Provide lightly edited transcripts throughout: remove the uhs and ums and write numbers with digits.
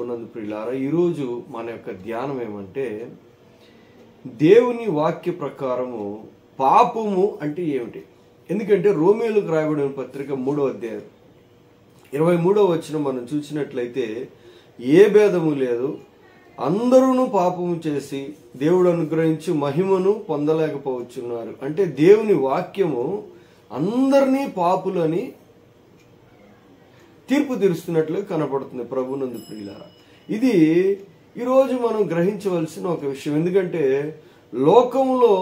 ప్రభునందు ప్రియులారా, ఈరోజు మన యొక్క ధ్యానం ఏమంటే దేవుని వాక్య ప్రకారము పాపము అంటే ఏమిటి. ఎందుకంటే రోమీయులకు రాయబడిన పత్రిక 3వ అధ్యాయం 23వ వచనం మనం చూసినట్లయితే, ఏ భేదము లేదు, అందరూ పాపము చేసి దేవుడు అనుగ్రహించి మహిమను పొందలేకపోవచ్చున్నారు. అంటే దేవుని వాక్యము అందరినీ పాపులని తీర్పు తీరుస్తున్నట్లు కనపడుతుంది ప్రభునందు ప్రియులారా. ఇది ఈరోజు మనం గ్రహించవలసిన ఒక విషయం. ఎందుకంటే లోకంలో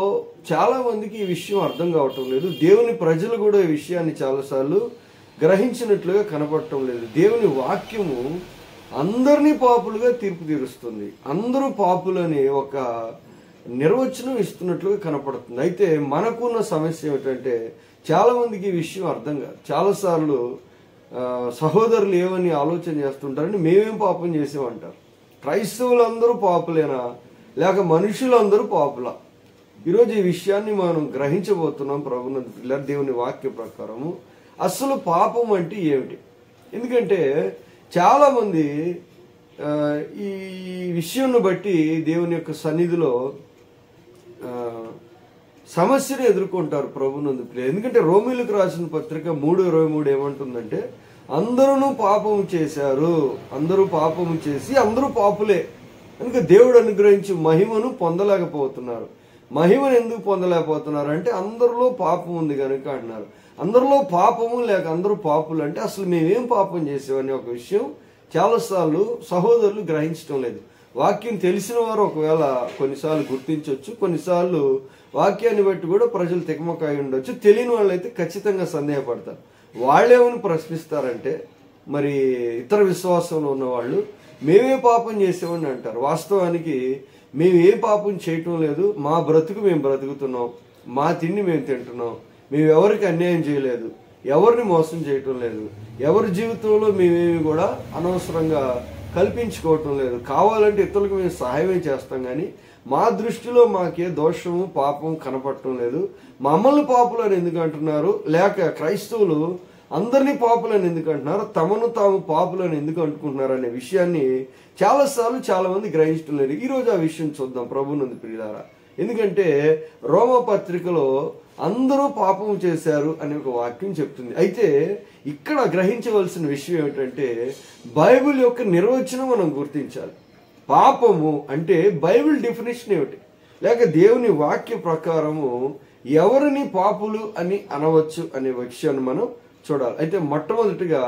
చాలా మందికి ఈ విషయం అర్థం కావటం లేదు. దేవుని ప్రజలు కూడా ఈ విషయాన్ని చాలాసార్లు గ్రహించినట్లుగా కనపడటం లేదు. దేవుని వాక్యము అందరినీ పాపులుగా తీర్పు తీరుస్తుంది. అందరూ పాపులని ఒక నిర్వచనం ఇస్తున్నట్లుగా కనపడుతుంది. అయితే మనకున్న సమస్య ఏమిటంటే చాలా మందికి ఈ విషయం అర్థం కాదు. చాలాసార్లు సహోదరులు ఏమని ఆలోచన చేస్తుంటారని మేమేం పాపం చేసామంటారు. క్రైస్తవులందరూ పాపులేనా, లేక మనుషులందరూ పాపులా? ఈరోజు ఈ విషయాన్ని మనం గ్రహించబోతున్నాం ప్రభునందు పిల్లలు. దేవుని వాక్య ప్రకారము అసలు పాపం అంటే ఏమిటి? ఎందుకంటే చాలామంది ఈ విషయాన్ని బట్టి దేవుని యొక్క సన్నిధిలో సమస్యను ఎదుర్కొంటారు ప్రభునందు పిల్లలు. ఎందుకంటే రోమీయులకు రాసిన పత్రిక 3:23 ఏమంటుందంటే, అందరూ పాపము చేశారు, అందరూ పాపము చేసి అందరూ పాపులే కనుక దేవుడు అనుగ్రహించి మహిమను పొందలేకపోతున్నారు. మహిమను ఎందుకు పొందలేకపోతున్నారు అంటే అందరిలో పాపం ఉంది కనుక అంటున్నారు. అందరిలో పాపము లేక అందరూ పాపులు అంటే అసలు మేమేం పాపం చేసామని ఒక విషయం చాలాసార్లు సహోదరులు గ్రహించడం లేదు. వాక్యం తెలిసిన వారు ఒకవేళ కొన్నిసార్లు గుర్తించవచ్చు, కొన్నిసార్లు వాక్యాన్ని బట్టి కూడా ప్రజలు తికమకాయి ఉండొచ్చు. తెలియని వాళ్ళు అయితే ఖచ్చితంగా సందేహపడతారు. వాళ్ళేమని ప్రశ్నిస్తారంటే, మరి ఇతర విశ్వాసంలో ఉన్నవాళ్ళు మేమే పాపం చేసామని అంటారు. వాస్తవానికి మేము ఏ పాపం చేయటం లేదు, మా బ్రతుకు మేము బ్రతుకుతున్నాం, మా తిండి మేము తింటున్నాం, మేము ఎవరికి అన్యాయం చేయలేదు, ఎవరిని మోసం చేయటం లేదు, ఎవరి జీవితంలో మేమేమి కూడా అనవసరంగా కల్పించుకోవటం లేదు. కావాలంటే ఇతరులకు మేము సహాయమే చేస్తాం, కానీ మా దృష్టిలో మాకే దోషము పాపం కనపడటం లేదు. మమ్మల్ని పాపులని ఎందుకు అంటున్నారు, లేక క్రైస్తవులు అందరినీ పాపులని ఎందుకు అంటున్నారు, తమను తాము పాపులని ఎందుకు అంటుకుంటున్నారు అనే విషయాన్ని చాలాసార్లు చాలా మంది గ్రహించడం లేదు. ఈరోజు ఆ విషయం చూద్దాం ప్రభునందు ప్రియులారా. ఎందుకంటే రోమా పత్రికలో అందరూ పాపం చేశారు అనే ఒక వాక్యం చెప్తుంది. అయితే ఇక్కడ గ్రహించవలసిన విషయం ఏమిటంటే బైబిల్ యొక్క నిర్వచనం మనం గుర్తించాలి. పాపము అంటే బైబిల్ డెఫినేషన్ ఏమిటి, లేక దేవుని వాక్య ప్రకారము ఎవరిని పాపులు అని అనవచ్చు అనే విషయాన్ని మనం చూడాలి. అయితే మొట్టమొదటిగా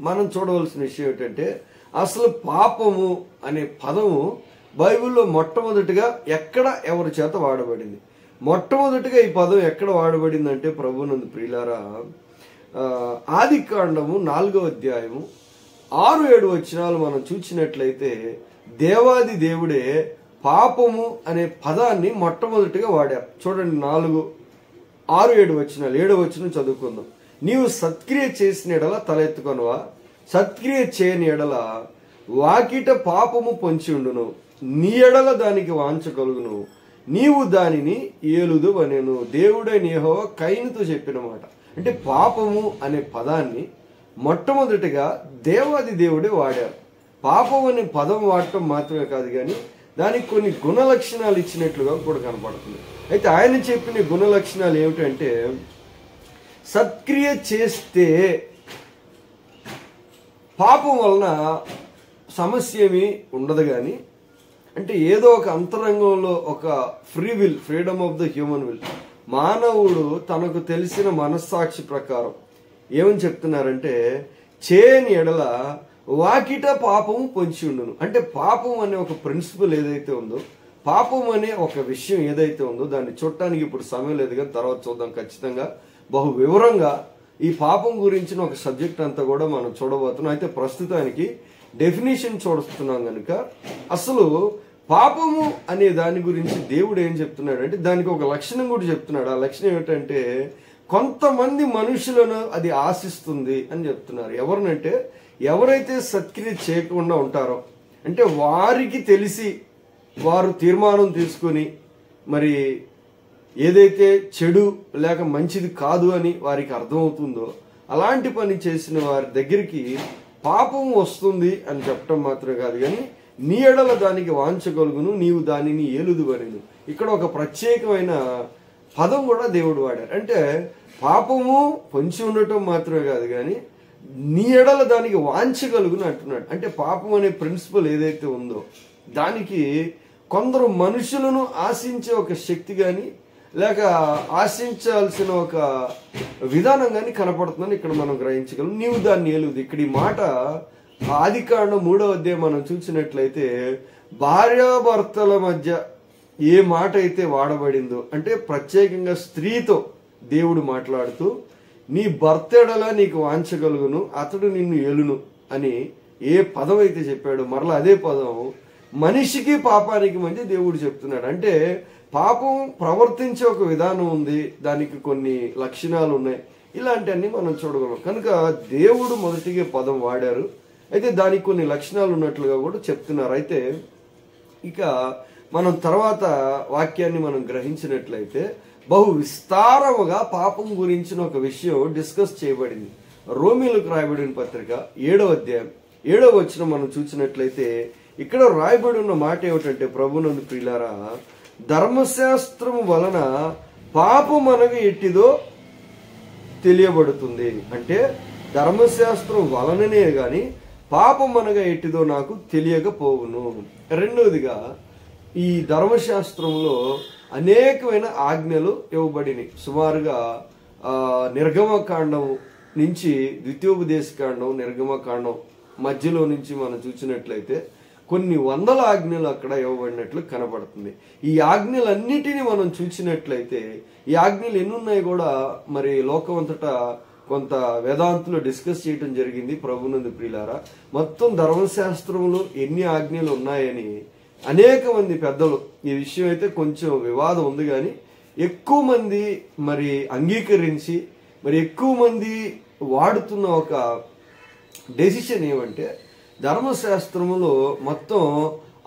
మనం చూడవలసిన విషయం ఏంటంటే అసలు పాపము అనే పదము బైబిల్లో మొట్టమొదటిగా ఎక్కడ ఎవరి చేత వాడబడింది. మొట్టమొదటిగా ఈ పదం ఎక్కడ వాడబడిందంటే ప్రభునందు ప్రియులారా, ఆదికాండము 4వ అధ్యాయము 6-7 వచనాలు మనం చూసినట్లయితే దేవాది దేవుడే పాపము అనే పదాన్ని మొట్టమొదటిగా వాడారు. చూడండి, 4, 6, 7 వచనాలు. 7వ వచనం చదువుకుందాం. నీవు సత్క్రియ చేసిన ఎడల తలెత్తుకొనవా, సత్క్రియ చేయని ఎడల వాకిట పాపము పొంచి ఉండును, నీ ఎడల దానికి వాంఛ కలుగును, నీవు దానిని ఏలుదు అనేను. దేవుడైన యెహోవా కయీనుతో చెప్పిన మాట. అంటే పాపము అనే పదాన్ని మొట్టమొదటిగా దేవాది దేవుడే వాడారు. పాపం అనే పదం వాడటం మాత్రమే కాదు, కానీ దానికి కొన్ని గుణ లక్షణాలు ఇచ్చినట్లుగా కూడా కనపడుతుంది. అయితే ఆయన చెప్పిన గుణ లక్షణాలు ఏమిటంటే, సత్క్రియ చేస్తే పాపం వలన సమస్య ఏమీ ఉండదు, కానీ అంటే ఏదో ఒక అంతరంగంలో ఒక free will, freedom of the human will, మానవుడు తనకు తెలిసిన మనస్సాక్షి ప్రకారం ఏమని చెప్తున్నారంటే చేయని ఎడల వాకిట పాపము పొంచి ఉండును. అంటే పాపం అనే ఒక ప్రిన్సిపల్ ఏదైతే ఉందో, పాపం అనే ఒక విషయం ఏదైతే ఉందో దాన్ని చూడటానికి ఇప్పుడు సమయం లేదు, కానీ తర్వాత చూద్దాం ఖచ్చితంగా బహు వివరంగా ఈ పాపం గురించిన ఒక సబ్జెక్ట్ అంతా కూడా మనం చూడబోతున్నాం. అయితే ప్రస్తుతానికి డెఫినేషన్ చూస్తున్నాం కనుక అసలు పాపము అనే దాని గురించి దేవుడు ఏం చెప్తున్నాడు అంటే దానికి ఒక లక్షణం కూడా చెప్తున్నాడు. ఆ లక్షణం ఏమిటంటే కొంతమంది మనుషులను అది ఆశిస్తుంది అని చెప్తున్నారు. ఎవరినంటే ఎవరైతే సత్క్రియ చేయకుండా ఉంటారో, అంటే వారికి తెలిసి వారు తీర్మానం తీసుకుని మరి ఏదైతే చెడు లేక మంచిది కాదు అని వారికి అర్థమవుతుందో అలాంటి పని చేసిన వారి దగ్గరికి పాపం వస్తుంది అని చెప్పటం మాత్రమే కాదు, కానీ నీ ఎడల దానికి వాంచగలుగును, నీవు దానిని ఏలుదువనెను. ఇక్కడ ఒక ప్రత్యేకమైన పదం కూడా దేవుడు వాడారు. అంటే పాపము పొంచి ఉండటం మాత్రమే కాదు, కానీ నీ ఎడల దానికి వాంచగలుగును అంటున్నాడు. అంటే పాపం అనే ప్రిన్సిపల్ ఏదైతే ఉందో దానికి కొందరు మనుషులను ఆశించే ఒక శక్తి కానీ లేక ఆశించాల్సిన ఒక విధానం కానీ కనపడుతుందని ఇక్కడ మనం గ్రహించగలం. నీవు దాన్ని ఏలుదు. ఇక్కడ ఈ మాట ఆదికాండం 3వ అధ్యాయం మనం చూసినట్లయితే భార్యాభర్తల మధ్య ఏ మాట అయితే వాడబడిందో, అంటే ప్రత్యేకంగా స్త్రీతో దేవుడు మాట్లాడుతూ నీ భర్త ఎడల నీకు వాంచగలుగును, అతడు నిన్ను ఏలును అని ఏ పదం అయితే చెప్పాడో మరలా అదే పదం మనిషికి పాపానికి మధ్య దేవుడు చెప్తున్నాడు. అంటే పాపం ప్రవర్తించే ఒక విధానం ఉంది, దానికి కొన్ని లక్షణాలు ఉన్నాయి, ఇలాంటివన్నీ మనం చూడగలం. కనుక దేవుడు మొదటిగా పదం వాడారు, అయితే దానికి కొన్ని లక్షణాలు ఉన్నట్లుగా కూడా చెప్తున్నారు. అయితే ఇక మనం తర్వాత వాక్యాన్ని మనం గ్రహించినట్లయితే బహు విస్తారముగా పాపం గురించిన ఒక విషయం డిస్కస్ చేయబడింది. రోమీలకు రాయబడిన పత్రిక 7వ అధ్యాయం 7వ వచనం మనం చూసినట్లయితే ఇక్కడ రాయబడి ఉన్న మాట ఏమిటంటే, ప్రభునందు ప్రియులారా, ధర్మశాస్త్రము వలన పాపం అనగా ఎట్టిదో తెలియబడుతుంది. అంటే ధర్మశాస్త్రం వలననే గాని పాపం అనగా ఎట్టిదో నాకు తెలియకపోవును. రెండవదిగా ఈ ధర్మశాస్త్రంలో అనేకమైన ఆజ్ఞలు ఇవ్వబడినాయి. సుమారుగా నిర్గమకాండం నుంచి ద్వితీయోపదేశకాండం, నిర్గమకాండం మధ్యలో నుంచి మనం చూసినట్లయితే కొన్ని వందల ఆజ్ఞలు అక్కడ ఇవ్వబడినట్లు కనబడుతుంది. ఈ ఆజ్ఞలన్నిటినీ మనం చూసినట్లయితే ఈ ఆజ్ఞలు ఎన్నున్నాయి కూడా మరి లోకమంతటా కొంత వేదాంతులు డిస్కస్ చేయడం జరిగింది. ప్రభునందు ప్రియులారా, మొత్తం ధర్మశాస్త్రంలో ఎన్ని ఆజ్ఞలు ఉన్నాయని అనేక మంది పెద్దలు, ఈ విషయం అయితే కొంచెం వివాదం ఉంది, కానీ ఎక్కువ మంది మరి అంగీకరించి మరి ఎక్కువ మంది వాడుతున్న ఒక డెసిషన్ ఏమంటే ధర్మశాస్త్రములో మొత్తం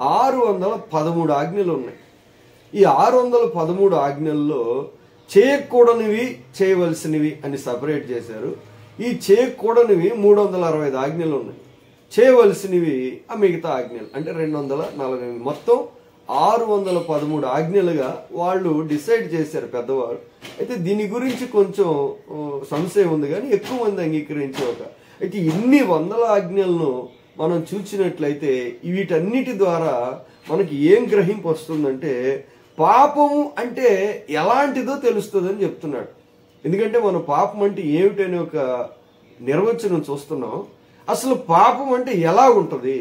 613 ఆజ్ఞలు ఉన్నాయి. ఈ 613 ఆజ్ఞల్లో చేయకూడనివి చేయవలసినవి అని సపరేట్ చేశారు. ఈ చేయకూడనివి 365 ఆజ్ఞలు ఉన్నాయి, చేయవలసినవి ఆ మిగతా ఆజ్ఞలు అంటే 248, మొత్తం 613 ఆజ్ఞలుగా వాళ్ళు డిసైడ్ చేశారు పెద్దవారు. అయితే దీని గురించి కొంచెం సంశయం ఉంది, కానీ ఎక్కువ మంది అంగీకరించే ఒక అయితే ఇన్ని వందల ఆజ్ఞలను మనం చూసినట్లయితే వీటన్నిటి ద్వారా మనకి ఏం గ్రహింపు వస్తుందంటే పాపము అంటే ఎలాంటిదో తెలుస్తుందని చెప్తున్నాడు. ఎందుకంటే మనం పాపం అంటే ఏమిటనే ఒక నిర్వచనం చూస్తున్నాం. అసలు పాపం అంటే ఎలా ఉంటుంది,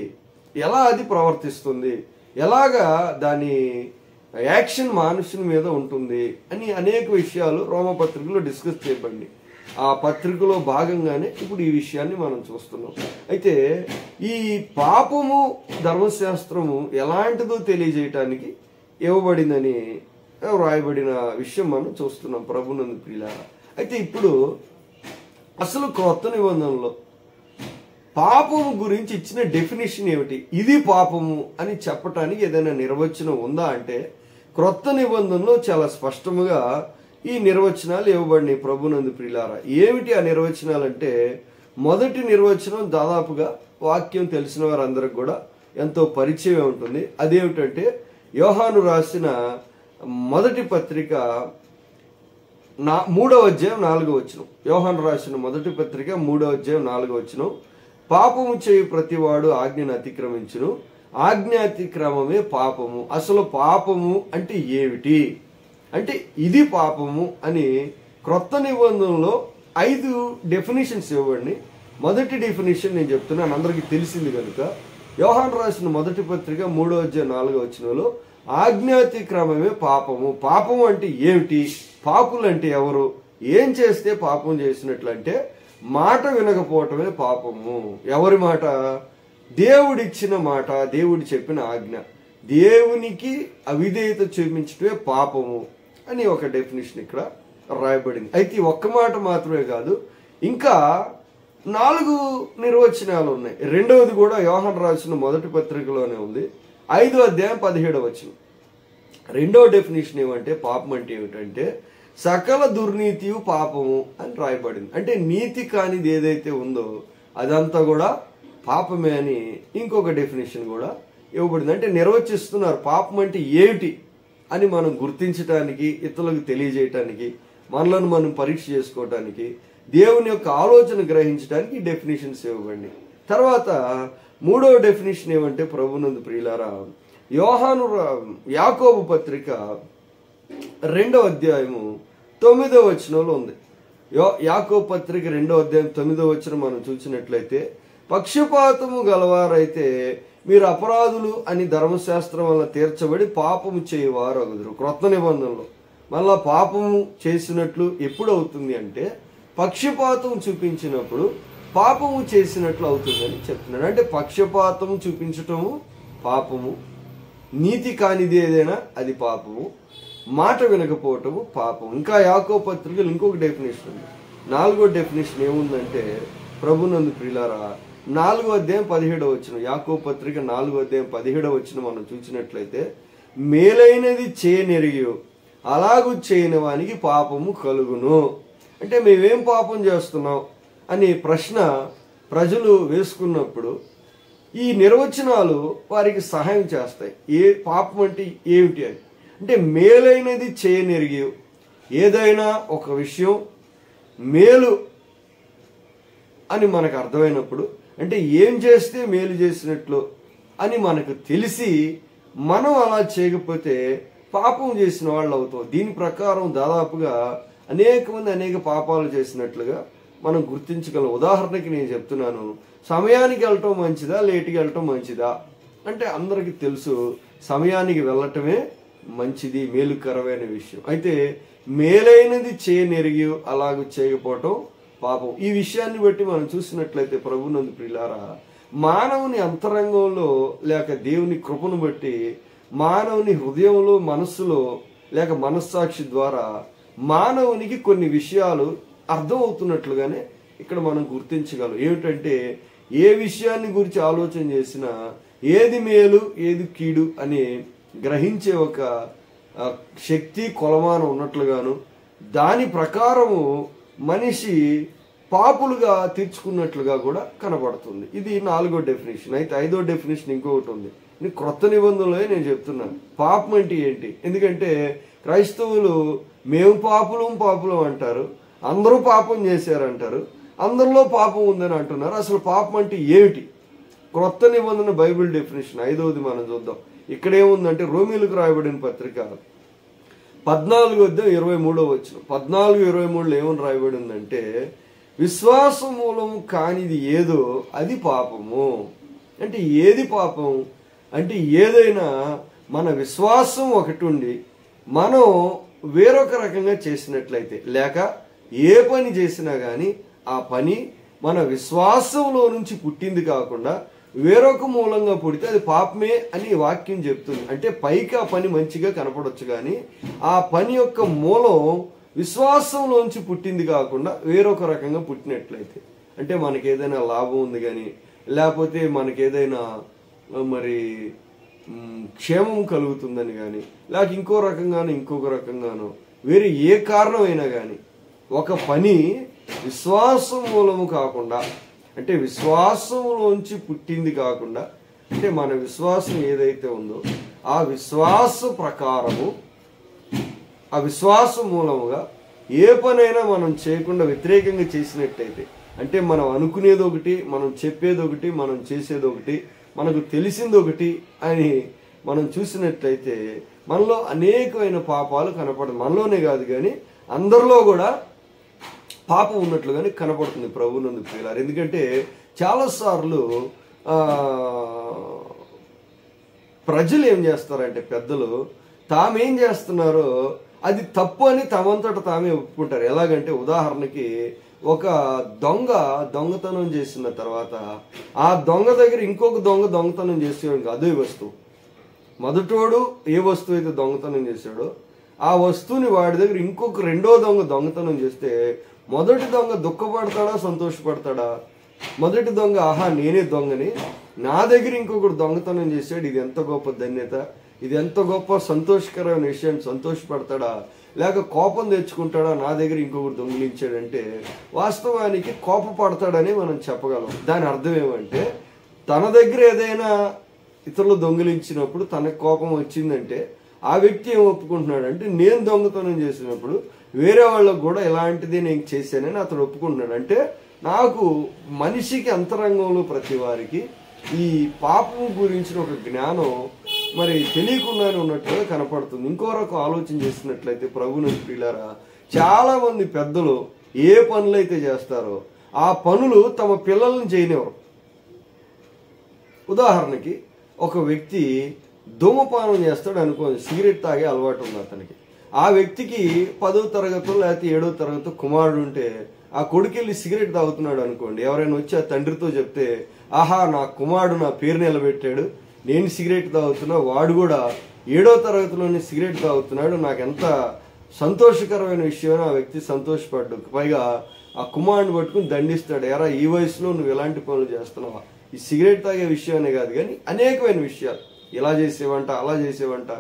ఎలా అది ప్రవర్తిస్తుంది, ఎలాగా దాని యాక్షన్ మనుషుని మీద ఉంటుంది అని అనేక విషయాలు రోమపత్రికలో డిస్కస్ చేయబడి ఆ పత్రికలో భాగంగానే ఇప్పుడు ఈ విషయాన్ని మనం చూస్తున్నాం. అయితే ఈ పాపము ధర్మశాస్త్రము ఎలాంటిదో తెలియజేయటానికి ఇవ్వబడిందని వ్రాయబడిన విషయం మనం చూస్తున్నాం. ప్రభునందు ప్రియులారా, అయితే ఇప్పుడు అసలు క్రొత్త నిబంధనలో పాపము గురించి ఇచ్చిన డెఫినేషన్ ఏమిటి, ఇది పాపము అని చెప్పటానికి ఏదైనా నిర్వచనం ఉందా అంటే క్రొత్త నిబంధనలో చాలా స్పష్టముగా ఈ నిర్వచనాలు ఇవ్వబడినాయి. ప్రభునందు ప్రియులారా, ఏమిటి ఆ నిర్వచనాలు అంటే మొదటి నిర్వచనం దాదాపుగా వాక్యం తెలిసిన వారందరికి కూడా ఎంతో పరిచయం ఉంటుంది. అదేమిటంటే యోహాను రాసిన మొదటి పత్రిక 3వ అధ్యాయం 4వ వచనం. యోహాను రాసిన మొదటి పత్రిక 3వ అధ్యాయం 4వ వచనం, పాపము చేయు ప్రతివాడు ఆజ్ఞను అతిక్రమించును, ఆజ్ఞ అతిక్రమమే పాపము. అసలు పాపము అంటే ఏమిటి అంటే ఇది పాపము అని క్రొత్త నిబంధనలో 5 డెఫినేషన్స్ ఇవ్వండి. మొదటి డెఫినేషన్ నేను చెప్తున్నాను, అందరికీ తెలిసింది కనుక. యోహాను రాసిన మొదటి పత్రిక 3వ అధ్యాయం 4వ వచనంలో ఆజ్ఞాతిక్రమమే పాపము. పాపము అంటే ఏమిటి, పాపులు అంటే ఎవరు, ఏం చేస్తే పాపం చేసినట్లంటే మాట వినకపోవటమే పాపము. ఎవరి మాట? దేవుడిచ్చిన మాట, దేవుడు చెప్పిన ఆజ్ఞ, దేవునికి అవిధేయత చూపించటమే పాపము అని ఒక డెఫినేషన్ ఇక్కడ రాయబడింది. అయితే ఒక్క మాట మాత్రమే కాదు, ఇంకా 4 నిర్వచనాలు ఉన్నాయి. రెండవది కూడా యోహాను రాసిన మొదటి పత్రికలోనే ఉంది, 5వ అధ్యాయం 17వ వచనం. రెండవ డెఫినేషన్ ఏమంటే పాపం అంటే ఏమిటంటే సకల దుర్నీతియు పాపము అని రాయబడింది. అంటే నీతి కానిది ఏదైతే ఉందో అదంతా కూడా పాపమే అని ఇంకొక డెఫినేషన్ కూడా ఇవ్వబడింది. అంటే నిర్వచిస్తున్నారు పాపం అంటే ఏమిటి అని మనం గుర్తించడానికి, ఇతరులకు తెలియజేయటానికి, మనలను మనం పరీక్ష చేసుకోవటానికి, దేవుని యొక్క ఆలోచన గ్రహించడానికి డెఫినేషన్స్ ఇవ్వబడి. తర్వాత మూడవ డెఫినేషన్ ఏమంటే ప్రభునందు ప్రియులారా, యాకోబు పత్రిక 2వ అధ్యాయము 9వ వచనంలో ఉంది. యాకోబు పత్రిక 2వ అధ్యాయం 9వ వచనం మనం చూసినట్లయితే, పక్షపాతము గలవారైతే మీరు అపరాధులు అని ధర్మశాస్త్రం వల్ల తీర్చబడి పాపము చేయవారు అగుదురు. క్రొత్త నిబంధనలో మళ్ళా పాపము చేసినట్లు ఎప్పుడు అవుతుంది అంటే పక్షపాతం చూపించినప్పుడు పాపము చేసినట్లు అవుతుందని చెప్తున్నాడు. అంటే పక్షపాతం చూపించటము పాపము, నీతి కానిది ఏదైనా అది పాపము, మాట వినకపోవటము పాపం. ఇంకా యాకోబు పత్రికలు ఇంకొక డెఫినేషన్ ఉంది. 4వ డెఫినేషన్ ఏముందంటే ప్రభునందు ప్రియులారా, 4వ అధ్యాయం 17వ వచనం, యాకోబు పత్రిక 4వ అధ్యాయం 17వ వచనం మనం చూసినట్లయితే, మేలైనది చేయనెరిగి అలాగూ చేయని వానికి పాపము కలుగును. అంటే మేమేం పాపం చేస్తున్నాం అనే ప్రశ్న ప్రజలు వేసుకున్నప్పుడు ఈ నిర్వచనాలు వారికి సహాయం చేస్తాయి. పాపం అంటే ఏమిటి అని. అంటే మేలైనది చేయనెరిగి, ఏదైనా ఒక విషయం మేలు అని మనకు అర్థమైనప్పుడు, అంటే ఏం చేస్తే మేలు చేసినట్లు అని మనకు తెలిసి మనం అలా చేయకపోతే పాపం చేసిన వాళ్ళు అవుతాం. దీని ప్రకారం దాదాపుగా అనేక మంది అనేక పాపాలు చేసినట్లుగా మనం గుర్తించగలం. ఉదాహరణకి నేను చెప్తున్నాను, సమయానికి వెళ్ళటం మంచిదా లేటుగా వెళ్ళటం మంచిదా అంటే అందరికీ తెలుసు సమయానికి వెళ్ళటమే మంచిది, మేలుకరమైన విషయం. అయితే మేలైనది చేయనెరిగి అలాగ చేయకపోవటం పాపం. ఈ విషయాన్ని బట్టి మనం చూసినట్లయితే ప్రభునందు ప్రియులారా, మానవుని అంతరంగంలో లేక దేవుని కృపను బట్టి మానవుని హృదయంలో, మనస్సులో లేక మనస్సాక్షి ద్వారా మానవునికి కొన్ని విషయాలు అర్థం అవుతున్నట్లుగానే ఇక్కడ మనం గుర్తించగలం. ఏమిటంటే ఏ విషయాన్ని గురించి ఆలోచన చేసినా ఏది మేలు ఏది కీడు అని గ్రహించే ఒక శక్తి, కొలమానం ఉన్నట్లుగాను దాని ప్రకారము మనిషి పాపులుగా తీర్చుకున్నట్లుగా కూడా కనబడుతుంది. ఇది 4వ డెఫినేషన్. అయితే 5వ డెఫినేషన్ ఇంకొకటి ఉంది. క్రొత్త నిబంధనలో నేను చెప్తున్నాను పాపం అంటే ఏంటి. ఎందుకంటే క్రైస్తవులు మేము పాపులం అంటారు, అందరూ పాపం చేశారంటారు, అందరిలో పాపం ఉందని అంటున్నారు. అసలు పాపం అంటే ఏమిటి? క్రొత్త నిబంధన బైబిల్ డెఫినేషన్ 5వది మనం చూద్దాం. ఇక్కడేముందంటే రోమీలకు రాయబడిన పత్రిక 14వ అధ్యాయం 23వ వచనం, 14:23లో ఏమని రాయబడి ఉందంటే, విశ్వాసం మూలము కానిది ఏదో అది పాపము. అంటే ఏది పాపం అంటే ఏదైనా మన విశ్వాసం ఒకటి ఉండి మనం వేరొక రకంగా చేసినట్లయితే, లేక ఏ పని చేసినా కానీ ఆ పని మన విశ్వాసంలో నుంచి పుట్టింది కాకుండా వేరొక మూలంగా పుడితే అది పాపమే అని వాక్యం చెప్తుంది. అంటే పైకి ఆ పని మంచిగా కనపడొచ్చు కానీ ఆ పని యొక్క మూలం విశ్వాసంలోంచి పుట్టింది కాకుండా వేరొక రకంగా పుట్టినట్లయితే, అంటే మనకి ఏదైనా లాభం ఉంది కానీ లేకపోతే మనకి ఏదైనా మరి క్షేమం కలుగుతుందని కానీ లేక ఇంకొక రకంగానో వేరే ఏ కారణమైనా కానీ ఒక పని విశ్వాసం మూలము కాకుండా, అంటే విశ్వాసంలోంచి పుట్టింది కాకుండా, అంటే మన విశ్వాసం ఏదైతే ఉందో ఆ విశ్వాస ప్రకారము, ఆ విశ్వాసం మూలముగా ఏ పనైనా మనం చేయకుండా వ్యతిరేకంగా చేసినట్టయితే, అంటే మనం అనుకునేది ఒకటి, మనం చెప్పేది ఒకటి, మనం చేసేది ఒకటి, మనకు తెలిసింది ఒకటి అని మనం చూసినట్లయితే మనలో అనేకమైన పాపాలు కనపడదు. మనలోనే కాదు కానీ అందరిలో కూడా పాపం ఉన్నట్లుగానే కనపడుతుంది ప్రభునందు ప్రియులారా. ఎందుకంటే చాలాసార్లు ప్రజలు ఏం చేస్తారంటే, పెద్దలు తామేం చేస్తున్నారో అది తప్పు అని తమంతట తామే ఒప్పుకుంటారు. ఎలాగంటే ఉదాహరణకి ఒక దొంగతనం చేసిన తర్వాత ఆ దొంగ దగ్గర ఇంకొక దొంగతనం చేసేవాడు, అదే వస్తువు. మొదటోడు ఏ వస్తువు అయితే దొంగతనం చేశాడో ఆ వస్తువుని వాడి దగ్గర ఇంకొక రెండో దొంగతనం చేస్తే మొదటి దొంగ దుఃఖపడతాడా సంతోషపడతాడా? మొదటి దొంగ ఆహా నేనే దొంగని, నా దగ్గర ఇంకొకటి దొంగతనం చేశాడు, ఇది ఎంత గొప్ప ధన్యత, ఇది ఎంత గొప్ప సంతోషకరమైన విషయం, సంతోషపడతాడా? లేక కోపం తెచ్చుకుంటాడా? నా దగ్గర ఇంకొకటి దొంగిలించాడంటే వాస్తవానికి కోపపడతాడని మనం చెప్పగలం. దాని అర్థం ఏమంటే తన దగ్గర ఏదైనా ఇతరులు దొంగిలించినప్పుడు తనకు కోపం వచ్చిందంటే ఆ వ్యక్తి ఏం ఒప్పుకుంటున్నాడంటే నేను దొంగతనం చేసినప్పుడు వేరే వాళ్ళకు కూడా ఇలాంటిది నేను చేశానని అతడు ఒప్పుకుంటున్నాడు. అంటే నాకు మనిషికి అంతరంగంలో ప్రతి వారికి ఈ పాపం గురించిన ఒక జ్ఞానం మరి తెలియకుండానే ఉన్నట్లుగా కనపడుతుంది. ఇంకో రకం ఆలోచన చేసినట్లయితే ప్రభువునందు ప్రియులారా, చాలా మంది పెద్దలు ఏ పనులైతే చేస్తారో ఆ పనులు తమ పిల్లల్ని చేయనివ్వరు. ఉదాహరణకి ఒక వ్యక్తి ధూమపానం చేస్తాడు అనుకోండి, సిగరెట్ తాగే అలవాటు ఉంది అతనికి. ఆ వ్యక్తికి 10వ తరగతి లేకపోతే 7వ తరగతి కుమారుడు ఉంటే ఆ కొడుకెళ్ళి సిగరెట్ తాగుతున్నాడు అనుకోండి, ఎవరైనా వచ్చి ఆ తండ్రితో చెప్తే, ఆహా నా కుమారుడు నా పేరు నిలబెట్టాడు, నేను సిగరెట్ తాగుతున్నా, వాడు కూడా 7వ తరగతిలోనే సిగరెట్ తాగుతున్నాడు, నాకు ఎంత సంతోషకరమైన విషయం. ఆ వ్యక్తి సంతోషపడ్డు. పైగా ఆ కుమారుడిని పట్టుకుని దండిస్తాడు, ఎరా ఈ వయసులో నువ్వు ఎలాంటి పనులు చేస్తున్నావా, ఈ సిగరెట్ తాగే విషయానే కాదు కానీ అనేకమైన విషయాలు, ఇలా చేసేవంట, అలా చేసేవంట,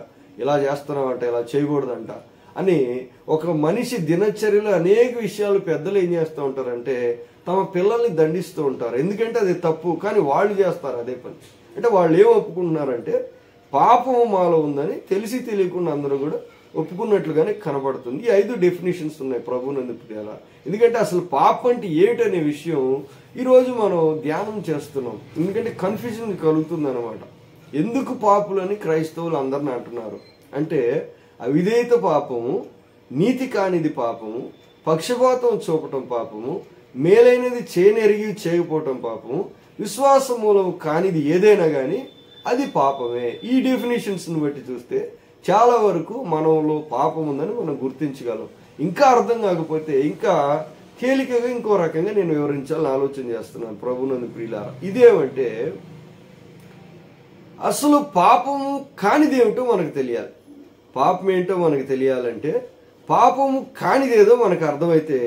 ఇలా చేస్తున్నావంట, ఇలా చేయకూడదంట అని ఒక మనిషి దినచర్యలో అనేక విషయాలు పెద్దలు ఏం చేస్తూ ఉంటారంటే తమ పిల్లల్ని దండిస్తూ ఉంటారు. ఎందుకంటే అది తప్పు, కానీ వాళ్ళు చేస్తారు అదే పని. అంటే వాళ్ళు ఏం ఒప్పుకుంటున్నారంటే పాపము మాలో ఉందని తెలిసి తెలియకుండా అందరూ కూడా ఒప్పుకున్నట్లుగానే కనబడుతుంది. ఈ 5 డెఫినేషన్స్ ఉన్నాయి ప్రభువునందు ప్రియులారా. ఎందుకంటే అసలు పాపం అంటే ఏమిటనే విషయం ఈరోజు మనం ధ్యానం చేస్తున్నాం. ఎందుకంటే కన్ఫ్యూజన్ కలుగుతుంది అనమాట. ఎందుకు పాపులని క్రైస్తవులు అందరిని అంటున్నారు అంటే అవిధేయత పాపము, నీతి కానిది పాపము, పక్షపాతం చూపటం పాపము, మేలైనది చేయనెరిగి చేయకపోవటం పాపము, విశ్వాస మూలం కానిది ఏదైనా కానీ అది పాపమే. ఈ డెఫినేషన్స్ని బట్టి చూస్తే చాలా వరకు మనలో పాపం ఉందని మనం గుర్తించగలం. ఇంకా అర్థం కాకపోతే ఇంకా తేలికగా ఇంకో రకంగా నేను వివరించాలని ఆలోచన చేస్తున్నాను ప్రభువునందు ప్రియులారా. ఇదేమంటే అసలు పాపము కానిదేమిటో మనకు తెలియాలి. పాపం ఏంటో మనకు తెలియాలంటే పాపము కానిదేదో మనకు అర్థమైతే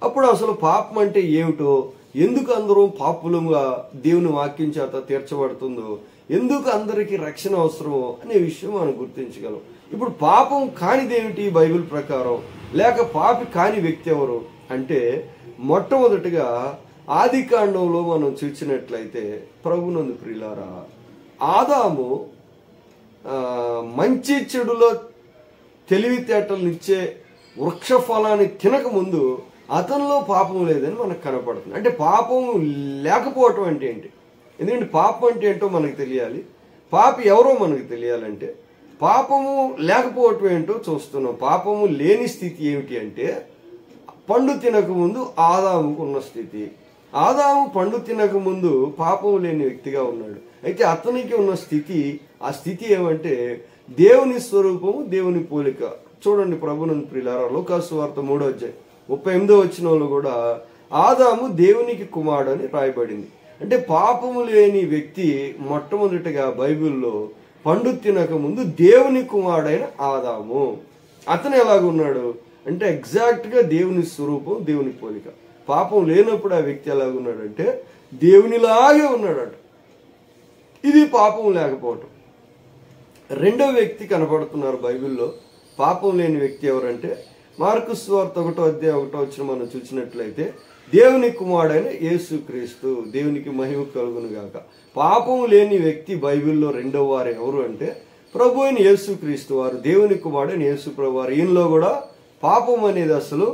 అప్పుడు అసలు పాపం అంటే ఏమిటో, ఎందుకు అందరూ పాపులుగా దేవుని వాక్యం చేత తీర్చబడుతుందో, ఎందుకు అందరికీ రక్షణ అవసరమో అనే విషయం మనం గుర్తించగలం. ఇప్పుడు పాపం కానిదేమిటి బైబిల్ ప్రకారం, లేక పాపి కాని వ్యక్తి ఎవరు అంటే మొట్టమొదటిగా ఆదికాండంలో మనం చూసినట్లయితే ప్రభువునందు ప్రియులారా, ఆదాము మంచి చెడులో తెలివితేటలనిచ్చే వృక్ష ఫలాన్ని తినక ముందు అతనిలో పాపం లేదని మనకు కనపడుతుంది. అంటే పాపం లేకపోవటం అంటే ఏంటి? ఎందుకంటే పాపం అంటే ఏంటో మనకు తెలియాలి, పాపి ఎవరో మనకు తెలియాలంటే పాపము లేకపోవటం ఏంటో చూస్తున్నాం. పాపము లేని స్థితి ఏమిటి అంటే పండు తినక ముందు ఆదాముకు ఉన్న స్థితి. ఆదాము పండు తినక ముందు పాపం లేని వ్యక్తిగా ఉన్నాడు. అయితే అతనికి ఉన్న స్థితి, ఆ స్థితి ఏమంటే దేవుని స్వరూపము, దేవుని పోలిక. చూడండి ప్రభువునందు ప్రియులారా, లూకాసు వార్త 3:38 కూడా ఆదాము దేవునికి కుమారుడు అని రాయబడింది. అంటే పాపము లేని వ్యక్తి మొట్టమొదటిగా బైబిల్లో పండు తినక ముందు దేవుని కుమారుడైన ఆదాము. అతను ఎలాగున్నాడు అంటే ఎగ్జాక్ట్గా దేవుని స్వరూపం, దేవుని పోలిక. పాపం లేనప్పుడు ఆ వ్యక్తి ఎలాగున్నాడంటే దేవునిలాగే ఉన్నాడట. ఇది పాపం లేకపోవటం. రెండో వ్యక్తి కనపడుతున్నారు బైబిల్లో పాపం లేని వ్యక్తి ఎవరంటే మార్కు సువార్త 1:1 మనం చూసినట్లయితే దేవుని కుమారుడైన యేసుక్రీస్తు. దేవునికి మహిమ కలుగును గాక. పాపం లేని వ్యక్తి బైబిల్లో రెండో వారు ఎవరు అంటే ప్రభు అయిన యేసుక్రీస్తు వారు, దేవుని కుమారుడైన యేసు ప్రభు వారు. ఈయనలో కూడా పాపం అనేది అసలు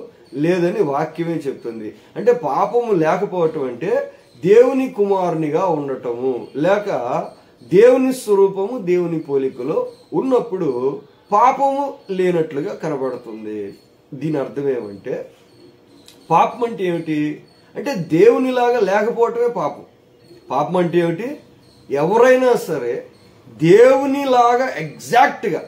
లేదని వాక్యమే చెప్తుంది. అంటే పాపము లేకపోవటం అంటే దేవుని కుమారునిగా ఉండటము, లేక దేవుని స్వరూపము, దేవుని పోలికలో ఉన్నప్పుడు పాపము లేనట్లుగా కనబడుతుంది. దీని అర్థం ఏమంటే పాపం అంటే ఏమిటి అంటే దేవునిలాగా లేకపోవటమే పాపం. పాపం అంటే ఏమిటి? ఎవరైనా సరే దేవునిలాగా ఎగ్జాక్ట్గా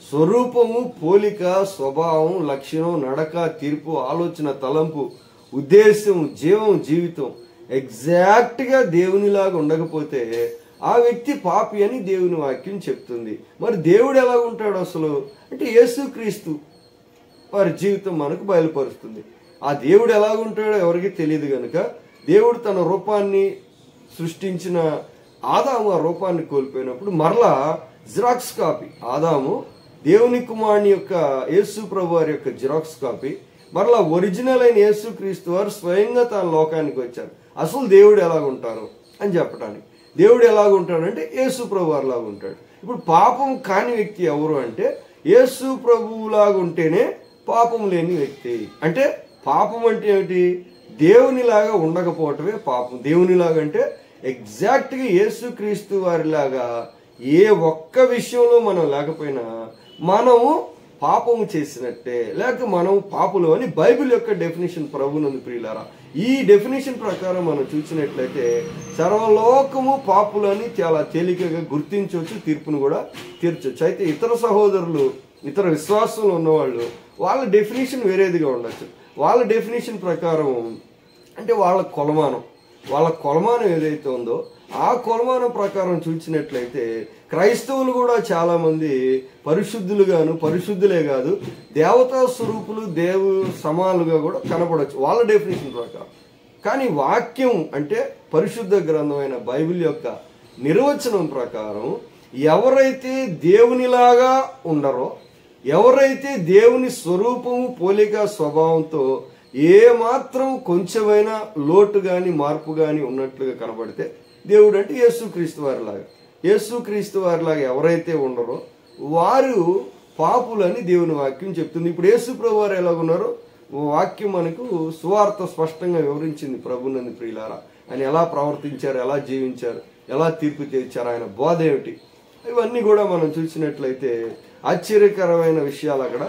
స్వరూపము, పోలిక, స్వభావం, లక్షణం, నడక, తీర్పు, ఆలోచన, తలంపు, ఉద్దేశం, జీవం, జీవితం ఎగ్జాక్ట్గా దేవునిలాగా ఉండకపోతే ఆ వ్యక్తి పాపి అని దేవుని వాక్యం చెప్తుంది. మరి దేవుడు ఎలా ఉంటాడు అసలు అంటే యేసుక్రీస్తు వారి జీవితం మనకు బయలుపరుస్తుంది. ఆ దేవుడు ఎలాగుంటాడో ఎవరికి తెలియదు కనుక దేవుడు తన రూపాన్ని సృష్టించిన ఆదాము ఆ రూపాన్ని కోల్పోయినప్పుడు మరలా జిరాక్స్ కాపీ, ఆదాము దేవుని కుమారుని యొక్క యేసు ప్రభు వారి యొక్క జిరాక్స్ కాపీ, మరలా ఒరిజినల్ అయిన యేసుక్రీస్తు వారు స్వయంగా తన లోకానికి వచ్చారు అసలు దేవుడు ఎలాగుంటారు అని చెప్పడానికి. దేవుడు ఎలాగుంటాడంటే యేసు ప్రభు వారిలాగా ఉంటాడు. ఇప్పుడు పాపం కాని వ్యక్తి ఎవరు అంటే యేసు ప్రభువులాగా ఉంటేనే పాపం లేని వ్యక్తి. అంటే పాపం అంటే ఏమిటి? దేవునిలాగా ఉండకపోవటమే పాపం. దేవునిలాగా అంటే ఎగ్జాక్ట్గా యేసుక్రీస్తు వారిలాగా ఏ ఒక్క విషయంలో మనం లేకపోయినా మనము పాపము చేసినట్టే, లేక మనం పాపులు అని బైబిల్ యొక్క డెఫినేషన్ ప్రభునందు ప్రియులారా. ఈ డెఫినేషన్ ప్రకారం మనం చూసినట్లయితే సర్వలోకము పాపులు అని చాలా తేలికగా గుర్తించవచ్చు, తీర్పును కూడా తీర్చవచ్చు. అయితే ఇతర సహోదరులు, ఇతర విశ్వాసంలో ఉన్నవాళ్ళు వాళ్ళ డెఫినేషన్ వేరేదిగా ఉండొచ్చు. వాళ్ళ డెఫినేషన్ ప్రకారం అంటే వాళ్ళ కొలమానం ఏదైతే ఉందో ఆ కొలమానం ప్రకారం చూసినట్లయితే క్రైస్తవులు కూడా చాలా మంది పరిశుద్ధులే కాదు దేవతా స్వరూపులు, దేవు సమాలుగా కూడా కనపడవచ్చు వాళ్ళ డెఫినేషన్ ప్రకారం. కానీ వాక్యం అంటే పరిశుద్ధ గ్రంథమైన బైబిల్ యొక్క నిర్వచనం ప్రకారం ఎవరైతే దేవునిలాగా ఉండరో, ఎవరైతే దేవుని స్వరూపము, పోలిక, స్వభావంతో ఏ మాత్రం కొంచెమైనా లోటు కానీ మార్పు కానీ ఉన్నట్లుగా కనబడితే దేవుడు అంటే యేసుక్రీస్తు వారిలాగా ఎవరైతే ఉండరో వారు పాపులని దేవుని వాక్యం చెప్తుంది. ఇప్పుడు యేసు ప్రభు వారు ఎలాగున్నారో వాక్యం మనకు సువార్త స్పష్టంగా వివరించింది. ప్రభునందు ప్రియులారా, ఆయన ఎలా ప్రవర్తించారు, ఎలా జీవించారు, ఎలా తీర్పు తీర్చారు, ఆయన బోధ ఏమిటి, ఇవన్నీ కూడా మనం చూసినట్లయితే ఆశ్చర్యకరమైన విషయాలు అక్కడ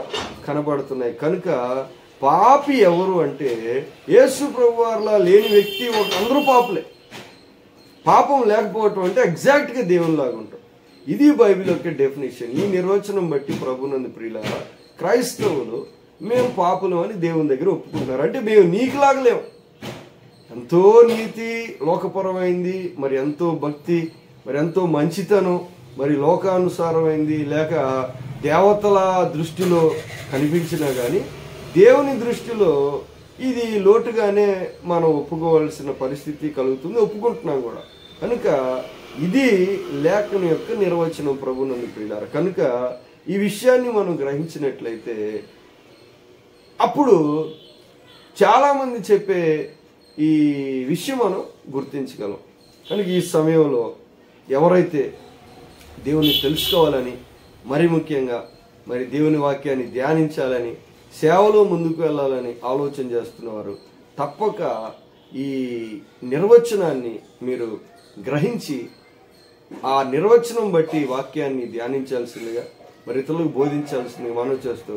కనబడుతున్నాయి. కనుక పాపి ఎవరు అంటే యేసు ప్రభు వారిలా లేని వ్యక్తి, అందరూ పాపులే. పాపం లేకపోవటం అంటే ఎగ్జాక్ట్గా దేవునిలాగా ఉంటాం. ఇది బైబిల్ యొక్క డెఫినేషన్. ఈ నిర్వచనం బట్టి ప్రభునందు ప్రియులారా క్రైస్తవులు మేము పాపులం అని దేవుని దగ్గర ఒప్పుకుంటున్నారు. అంటే మేము నీకులాగా లేవు. ఎంతో నీతి లోకపరమైంది, మరి ఎంతో భక్తి, మరి ఎంతో మంచితనం, మరి లోకానుసారమైంది, లేక దేవతల దృష్టిలో కనిపించినా కానీ దేవుని దృష్టిలో ఇది లోటుగానే మనం ఒప్పుకోవాల్సిన పరిస్థితి కలుగుతుంది, ఒప్పుకుంటున్నాం కూడా. కనుక ఇది లేఖనం యొక్క నిర్వచనం ప్రభునందు ప్రియులారా. కనుక ఈ విషయాన్ని మనం గ్రహించినట్లయితే అప్పుడు చాలామంది చెప్పే ఈ విషయం మనం గుర్తించగలం. కనుక ఈ సమయంలో ఎవరైతే దేవుని తెలుసుకోవాలని, మరి ముఖ్యంగా మరి దేవుని వాక్యాన్ని ధ్యానించాలని, సేవలో ముందుకు వెళ్ళాలని ఆలోచన చేస్తున్నవారు తప్పక ఈ నిర్వచనాన్ని మీరు గ్రహించి ఆ నిర్వచనం బట్టి వాక్యాన్ని ధ్యానించాల్సిందిగా, మరి ఇతరులకు బోధించాల్సిందిగా మనం చేస్తూ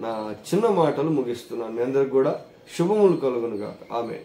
నా చిన్న మాటలు ముగిస్తున్నాను. మీ అందరికి కూడా శుభములు కలుగునుగాక. ఆమేన్.